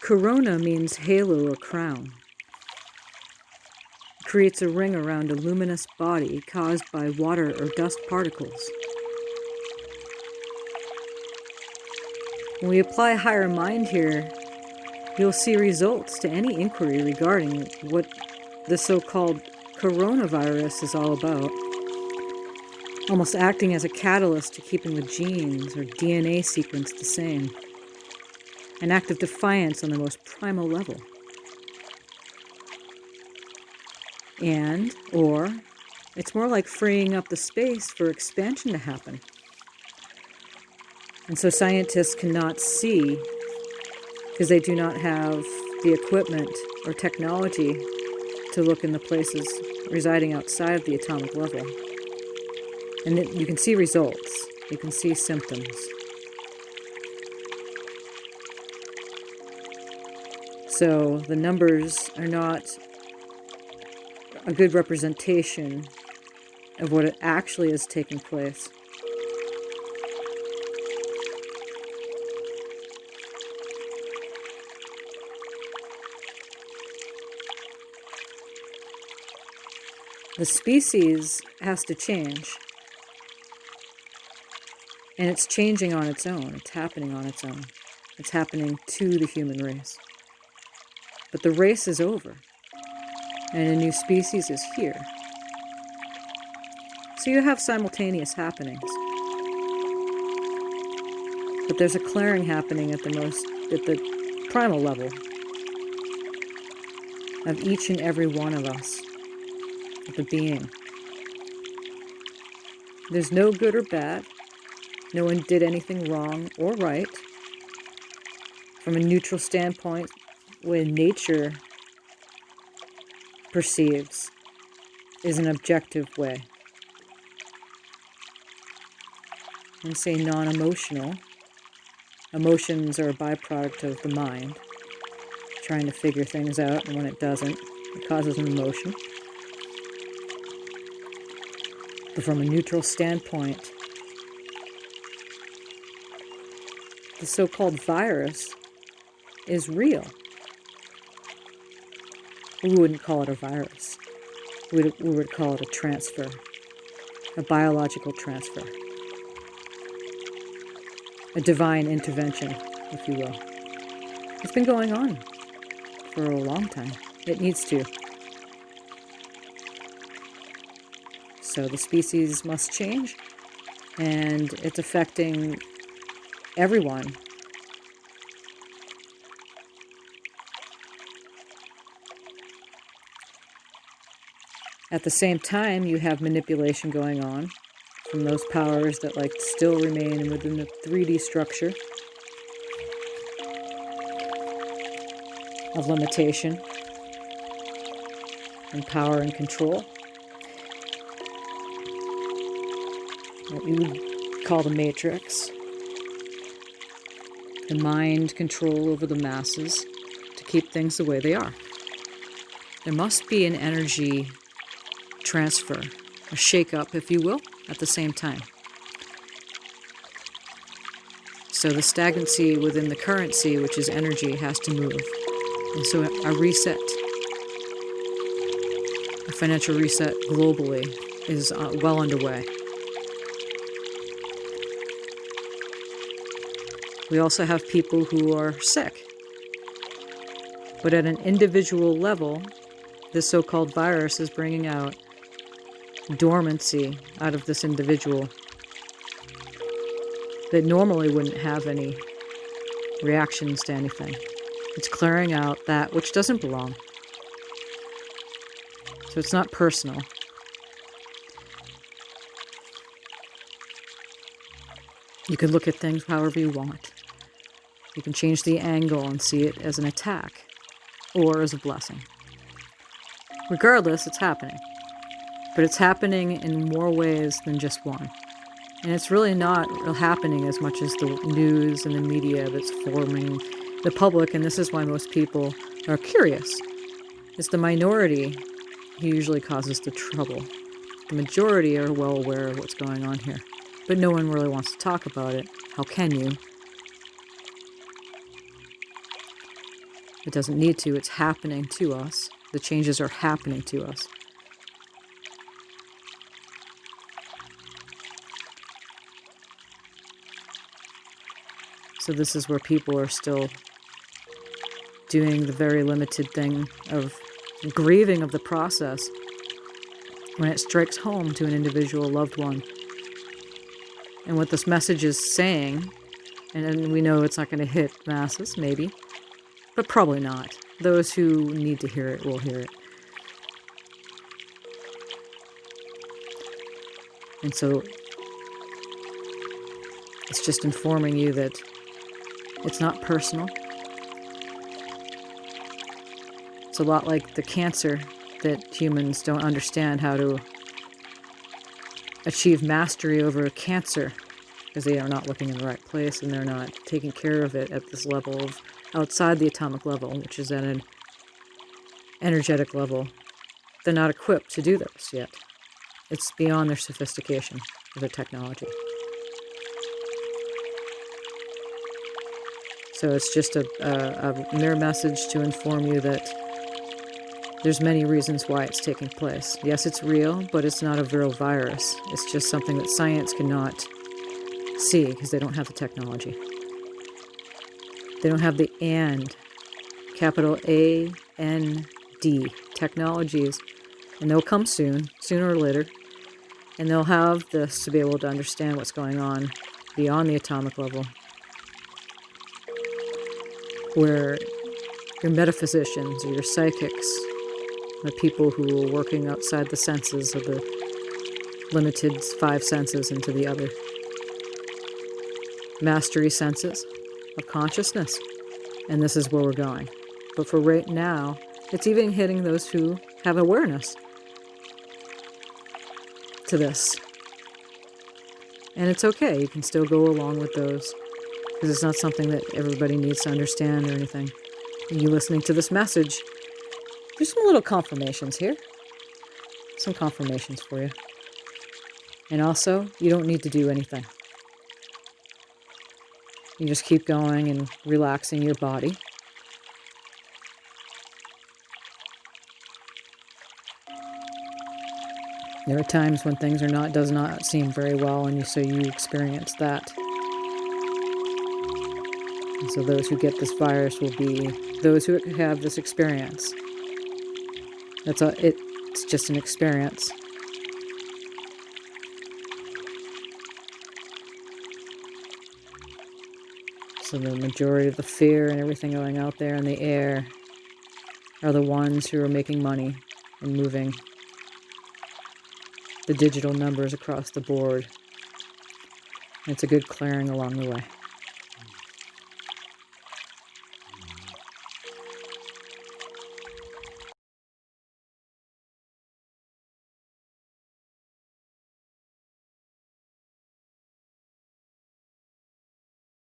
Corona means halo or crown. It creates a ring around a luminous body caused by water or dust particles. When we apply higher mind here, you'll see results to any inquiry regarding what the so-called coronavirus is all about, almost acting as a catalyst to keeping the genes or DNA sequence the same. An act of defiance on the most primal level. Or it's more like freeing up the space for expansion to happen. And so scientists cannot see because they do not have the equipment or technology to look in the places residing outside of the atomic level. And you can see results. You can see symptoms. So the numbers are not a good representation of what actually is taking place. The species has to change. And it's changing on its own. It's happening on its own. It's happening to the human race. But the race is over. And a new species is here. So you have simultaneous happenings. But there's a clearing happening at the primal level of each and every one of us, of the being. There's no good or bad. No one did anything wrong or right. From a neutral standpoint, when nature perceives is an objective way. And say non-emotional. Emotions are a byproduct of the mind, trying to figure things out, and when it doesn't, it causes an emotion. But from a neutral standpoint, the so-called virus is real. We wouldn't call it a virus. We would call it a transfer, a biological transfer, a divine intervention, if you will. It's been going on for a long time. It needs to. So the species must change, and it's affecting everyone. At the same time, you have manipulation going on from those powers that still remain within the 3D structure of limitation and power and control. What you would call the matrix. The mind control over the masses to keep things the way they are. There must be an energy transfer, a shake-up, if you will, at the same time. So the stagnancy within the currency, which is energy, has to move. And so a reset, a financial reset globally is well underway. We also have people who are sick. But at an individual level, this so-called virus is bringing out dormancy out of this individual that normally wouldn't have any reactions to anything. It's clearing out that which doesn't belong. So it's not personal. You can look at things however you want. You can change the angle and see it as an attack or as a blessing. Regardless, it's happening. But it's happening in more ways than just one. And it's really not happening as much as the news and the media that's forming the public, and this is why most people are curious. It's the minority who usually causes the trouble. The majority are well aware of what's going on here. But no one really wants to talk about it. How can you? It doesn't need to. It's happening to us. The changes are happening to us. So this is where people are still doing the very limited thing of grieving of the process when it strikes home to an individual loved one. And what this message is saying, and we know it's not going to hit masses, maybe, but probably not. Those who need to hear it will hear it. And so it's just informing you that it's not personal. It's a lot like the cancer that humans don't understand how to achieve mastery over cancer because they are not looking in the right place and they're not taking care of it at this level of outside the atomic level, which is at an energetic level. They're not equipped to do this yet. It's beyond their sophistication of their technology. So it's just a mere message to inform you that there's many reasons why it's taking place. Yes, it's real, but it's not a viral virus. It's just something that science cannot see because they don't have the technology. They don't have the and, capital A-N-D, technologies. And they'll come soon, sooner or later. And they'll have this to be able to understand what's going on beyond the atomic level, where your metaphysicians or your psychics, the people who are working outside the senses of the limited 5 senses into the other mastery senses of consciousness. And this is where we're going. But for right now, it's even hitting those who have awareness to this. And it's okay. You can still go along with those because it's not something that everybody needs to understand or anything. And you listening to this message, there's some little confirmations here. Some confirmations for you. And also, you don't need to do anything. You just keep going and relaxing your body. There are times when things does not seem very well, and so you experience that. And so those who get this virus will be those who have this experience. It's just an experience. So the majority of the fear and everything going out there in the air are the ones who are making money and moving the digital numbers across the board. And it's a good clearing along the way.